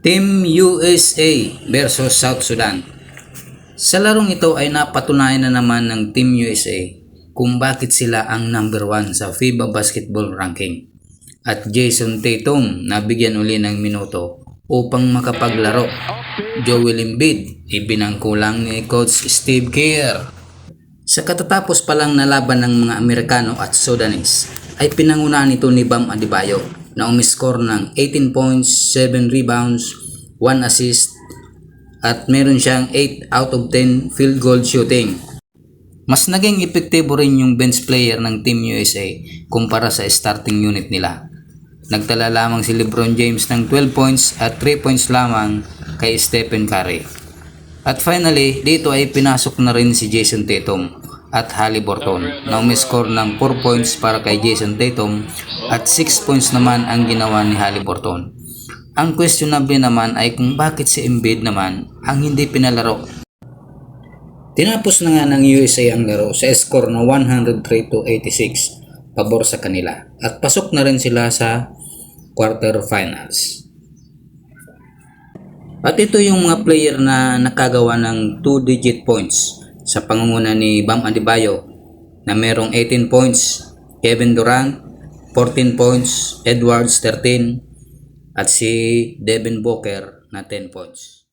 Team USA versus South Sudan. Sa larong ito ay napatunayan na naman ng Team USA kung bakit sila ang number 1 sa FIBA basketball ranking. At Jason Tatum nabigyan uli ng minuto upang makapaglaro. Joel Embiid ibinangkulang ni Coach Steve Kerr. Sa katatapos pa lang na laban ng mga Amerikano at Sudanese ay pinangunahan ito ni Bam Adebayo na umiscore ng 18 points, 7 rebounds, 1 assist at meron siyang 8 out of 10 field goal shooting. Mas naging epektibo rin yung bench player ng Team USA kumpara sa starting unit nila. Nagtala lamang si LeBron James ng 12 points at 3 points lamang kay Stephen Curry. At finally, dito ay pinasok na rin si Jason Tatum at Haliburton na umiscore ng 4 points para kay Jason Tatum at 6 points naman ang ginawa ni Haliburton. Ang questionable naman ay kung bakit si Embiid naman ang hindi pinalaro. Tinapos na nga ng USA ang laro sa score na 103-86 pabor sa kanila at pasok na rin sila sa quarterfinals. At ito yung mga player na nakagawa ng 2-digit points sa pangunguna ni Bam Adebayo na merong 18 points, Kevin Durant 14 points, Edwards 13 at si Devin Booker na 10 points.